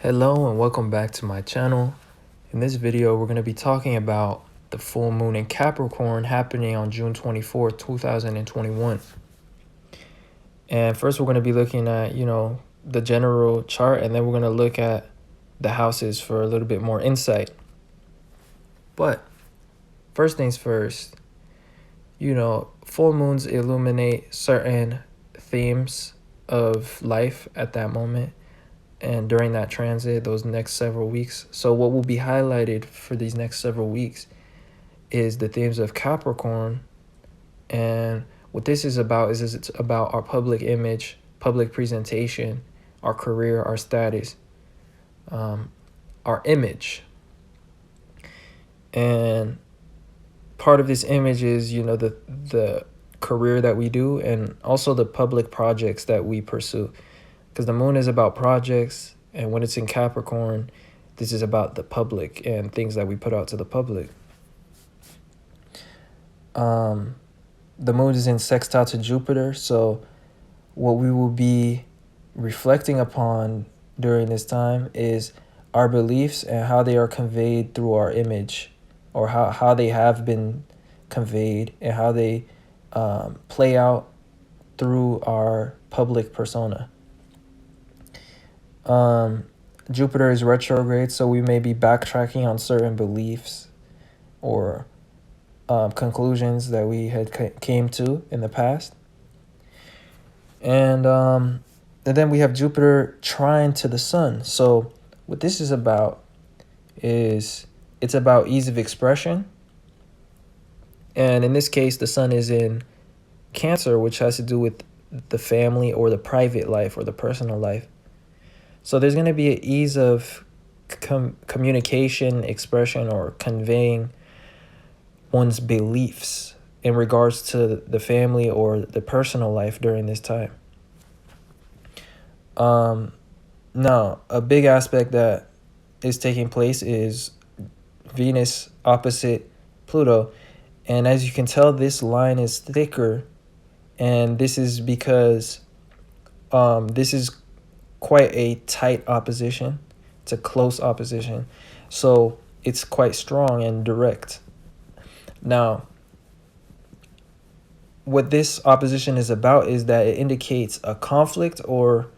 Hello and welcome back to my channel. In this video, we're going to be talking about the full moon in Capricorn happening on June 24th, 2021. And first, we're going to be looking at, the general chart, and then we're going to look at the houses for a little bit more insight. But first things first, full moons illuminate certain themes of life at that moment and during that transit, those next several weeks. So what will be highlighted for these next several weeks is the themes of Capricorn. And what this is about is it's about our public image, public presentation, our career, our status, our image. And part of this image is, the career that we do and also the public projects that we pursue. Because the moon is about projects, and when it's in Capricorn, this is about the public and things that we put out to the public. The moon is in sextile to Jupiter, so what we will be reflecting upon during this time is our beliefs and how they are conveyed through our image, or how they have been conveyed and how they play out through our public persona. Jupiter is retrograde, so we may be backtracking on certain beliefs or conclusions that we had came to in the past. And then we have Jupiter trine to the sun. So what this is about is it's about ease of expression. And in this case, the sun is in Cancer, which has to do with the family or the private life or the personal life. So there's going to be an ease of communication, expression, or conveying one's beliefs in regards to the family or the personal life during this time. Now, a big aspect that is taking place is Venus opposite Pluto. And as you can tell, this line is thicker. And this is because this is quite a tight opposition. It's a close opposition. So it's quite strong and direct. Now, what this opposition is about is that it indicates a conflict or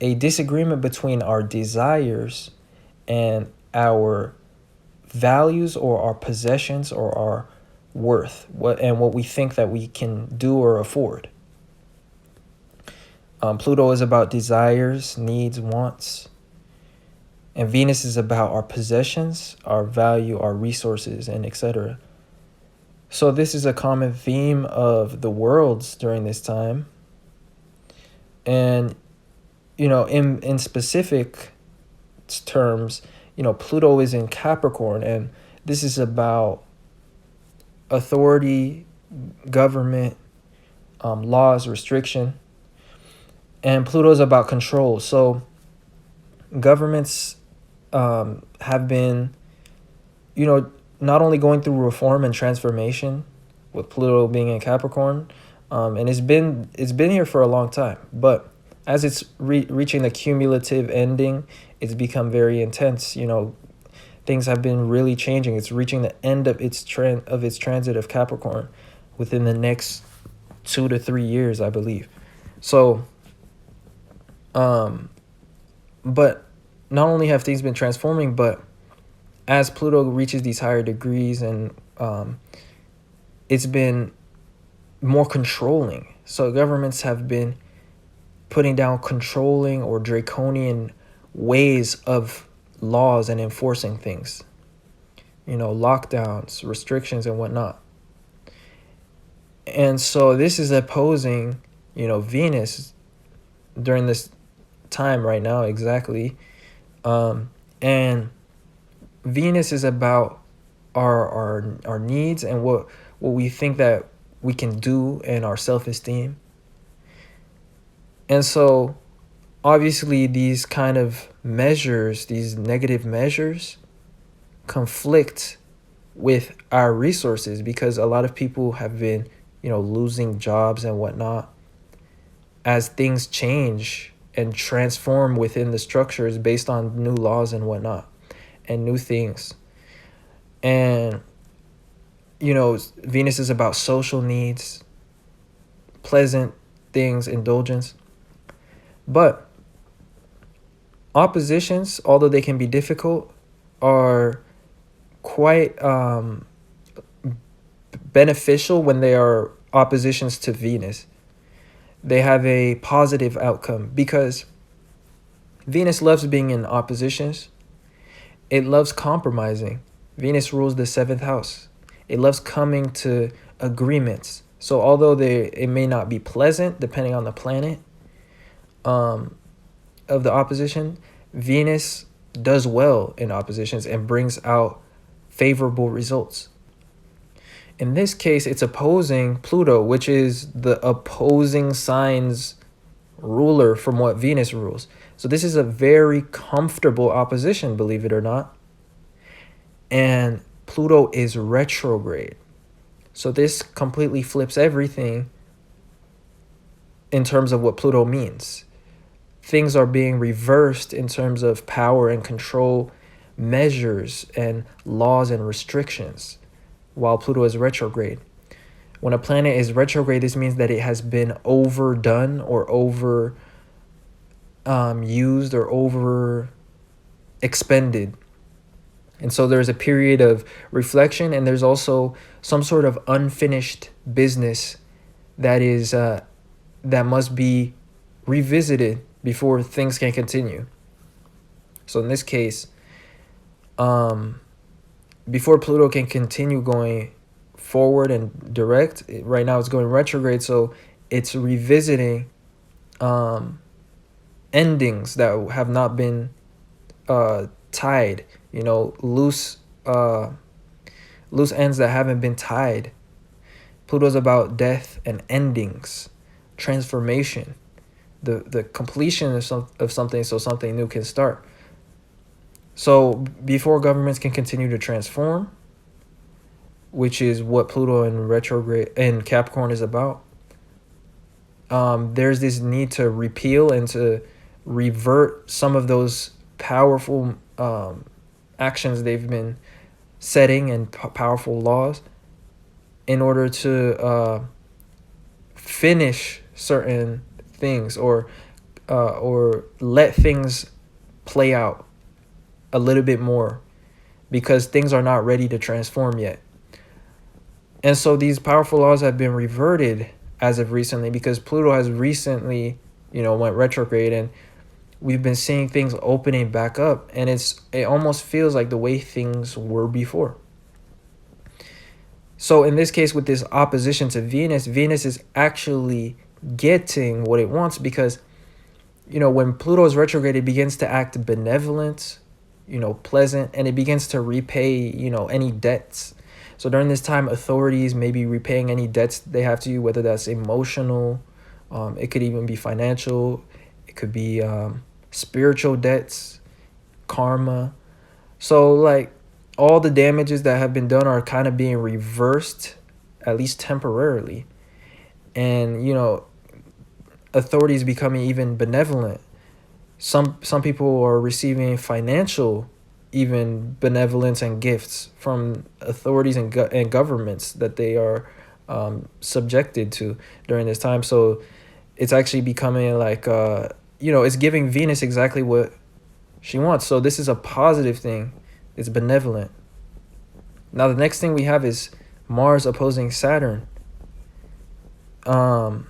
a disagreement between our desires and our values or our possessions or our worth, what we think that we can do or afford. Pluto is about desires, needs, wants. And Venus is about our possessions, our value, our resources, and etc. So this is a common theme of the worlds during this time. And, in specific terms, Pluto is in Capricorn, and this is about authority, government, laws, restriction. And Pluto is about control. So governments have been, not only going through reform and transformation with Pluto being in Capricorn, and it's been here for a long time. But as it's reaching the cumulative ending, it's become very intense. Things have been really changing. It's reaching the end of its transit of Capricorn within the next 2 to 3 years, I believe. So but not only have things been transforming, but as Pluto reaches these higher degrees and it's been more controlling. So governments have been putting down controlling or draconian ways of laws and enforcing things, lockdowns, restrictions, and whatnot. And so this is opposing, Venus during this time right now, exactly. And Venus is about our needs and what we think that we can do and our self-esteem. And so obviously these kind of measures, these negative measures, conflict with our resources because a lot of people have been, losing jobs and whatnot as things change and transform within the structures based on new laws and whatnot and new things. And, you know, Venus is about social needs, pleasant things, indulgence. But oppositions, although they can be difficult, are quite beneficial when they are oppositions to Venus. They have a positive outcome because Venus loves being in oppositions. It loves compromising. Venus rules the 7th house. It loves coming to agreements. So although it may not be pleasant depending on the planet of the opposition, Venus does well in oppositions and brings out favorable results. In this case, it's opposing Pluto, which is the opposing signs ruler from what Venus rules. So this is a very comfortable opposition, believe it or not. And Pluto is retrograde. So this completely flips everything in terms of what Pluto means. Things are being reversed in terms of power and control measures and laws and restrictions while Pluto is retrograde. When a planet is retrograde, this means that it has been overdone or over used or over expended. And so there's a period of reflection, and there's also some sort of unfinished business that is that must be revisited before things can continue. So in this case, before Pluto can continue going forward and direct, right now it's going retrograde, so it's revisiting endings that have not been tied, you know, loose ends that haven't been tied. Pluto's about death and endings, transformation, the completion of something so something new can start. So before governments can continue to transform, which is what Pluto in retrograde and Capricorn is about, there's this need to repeal and to revert some of those powerful actions they've been setting and powerful laws in order to finish certain things or let things play out a little bit more because things are not ready to transform yet. And so these powerful laws have been reverted as of recently because Pluto has recently, you know, went retrograde, and we've been seeing things opening back up, and it almost feels like the way things were before. So in this case, with this opposition to Venus, Venus is actually getting what it wants because, you know, when Pluto is retrograde, it begins to act benevolent, you know, pleasant, and it begins to repay, you know, any debts. So during this time, authorities may be repaying any debts they have to you, whether that's emotional, it could even be financial, it could be spiritual debts, karma. So like all the damages that have been done are kind of being reversed, at least temporarily. And, you know, authorities becoming even benevolent. Some people are receiving financial even benevolence and gifts from authorities and governments that they are subjected to during this time. So it's actually becoming like, you know, it's giving Venus exactly what she wants. So this is a positive thing. It's benevolent. Now, the next thing we have is Mars opposing Saturn. Now,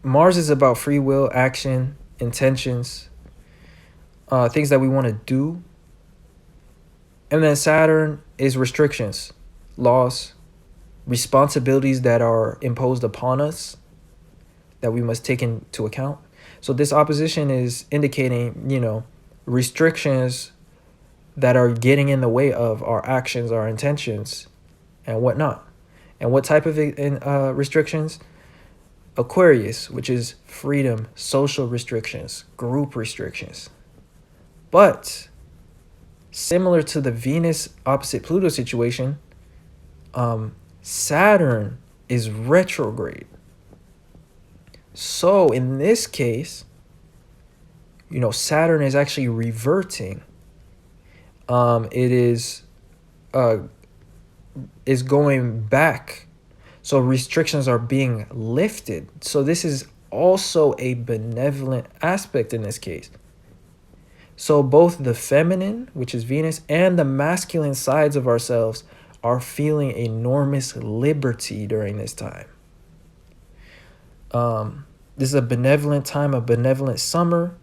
Mars is about free will, action, intentions, things that we want to do. And then Saturn is restrictions, laws, responsibilities that are imposed upon us that we must take into account. So this opposition is indicating, you know, restrictions that are getting in the way of our actions, our intentions, and whatnot. And what type of restrictions? Aquarius, which is freedom, social restrictions, group restrictions. But similar to the Venus opposite Pluto situation, Saturn is retrograde. So in this case, Saturn is actually reverting. It is going back. So restrictions are being lifted. So this is also a benevolent aspect in this case. So both the feminine, which is Venus, and the masculine sides of ourselves are feeling enormous liberty during this time. This is a benevolent time, a benevolent summer.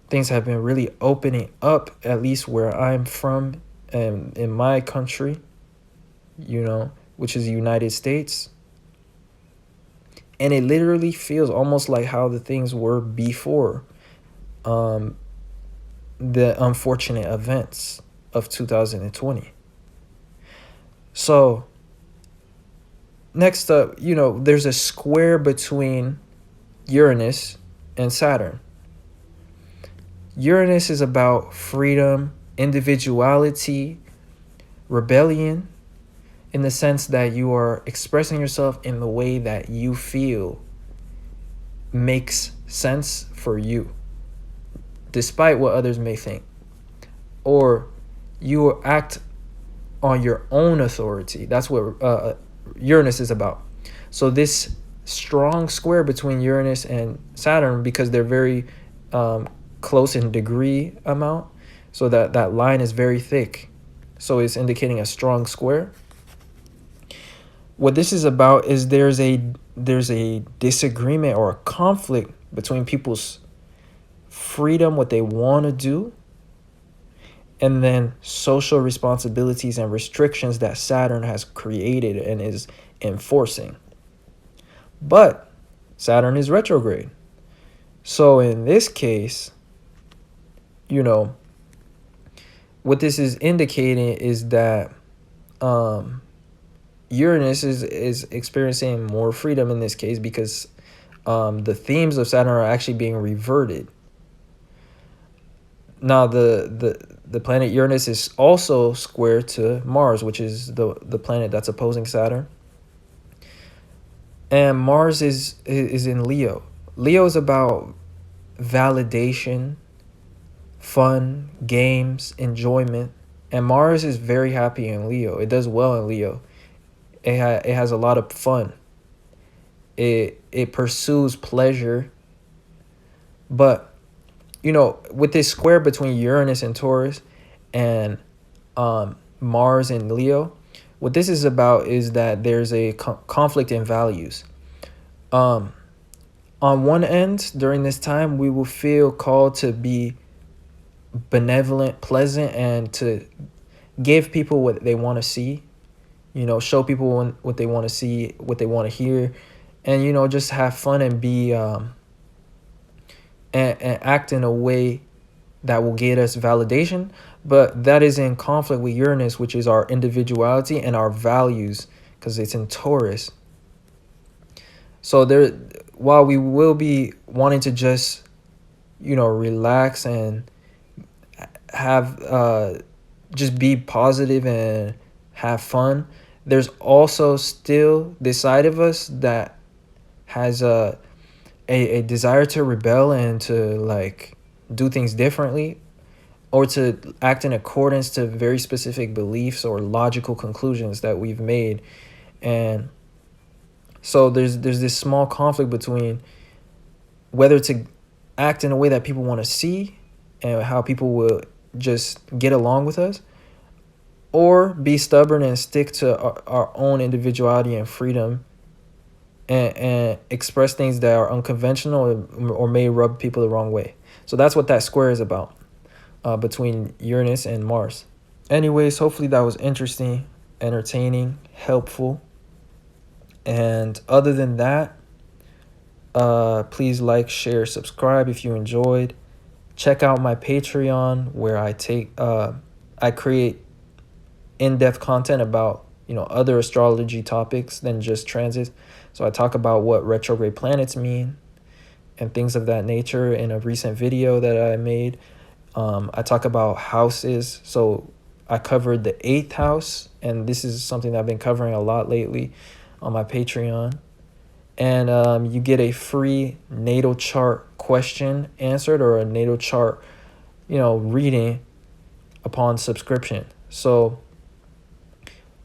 Things have been really opening up, at least where I'm from, in my country, which is the United States. And it literally feels almost like how the things were before the unfortunate events of 2020. So next up, there's a square between Uranus and Saturn. Uranus is about freedom, individuality, rebellion, in the sense that you are expressing yourself in the way that you feel makes sense for you, despite what others may think. Or you act on your own authority. That's what Uranus is about. So this strong square between Uranus and Saturn, because they're very close in degree amount, so that line is very thick. So it's indicating a strong square. What this is about is there's a disagreement or a conflict between people's freedom, what they want to do, and then social responsibilities and restrictions that Saturn has created and is enforcing. But Saturn is retrograde. So in this case, what this is indicating is that Uranus is experiencing more freedom in this case, because the themes of Saturn are actually being reverted. Now the planet Uranus is also square to Mars, which is the planet that's opposing Saturn. And Mars is in Leo. Leo is about validation, fun, games, enjoyment. And Mars is very happy in Leo. It does well in Leo. It has a lot of fun. It pursues pleasure. But, with this square between Uranus and Taurus and Mars and Leo, what this is about is that there's a conflict in values. On one end, during this time, we will feel called to be benevolent, pleasant, and to give people what they want to see. Show people what they want to see, what they want to hear, and just have fun and be and act in a way that will get us validation. But that is in conflict with Uranus, which is our individuality and our values, because it's in Taurus. So while we will be wanting to just relax and have just be positive and have fun, there's also still this side of us that has a desire to rebel and to do things differently, or to act in accordance to very specific beliefs or logical conclusions that we've made. And so there's this small conflict between whether to act in a way that people want to see and how people will just get along with us, or be stubborn and stick to our own individuality and freedom, and express things that are unconventional or may rub people the wrong way. So that's what that square is about, between Uranus and Mars. Anyways, hopefully that was interesting, entertaining, helpful. And other than that, please like, share, subscribe if you enjoyed. Check out my Patreon, where I create in-depth content about other astrology topics than just transits. So I talk about what retrograde planets mean and things of that nature in a recent video that I made. I talk about houses. So I covered the 8th house, and this is something that I've been covering a lot lately on my Patreon. and you get a free natal chart question answered, or a natal chart, reading upon subscription. So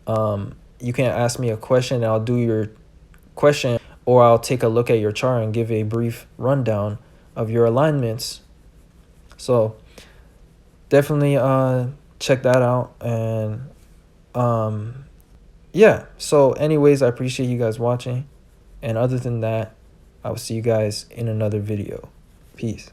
you can ask me a question and I'll do your question, or I'll take a look at your chart and give a brief rundown of your alignments. So definitely check that out. And yeah, so anyways, I appreciate you guys watching, and other than that, I will see you guys in another video. Peace.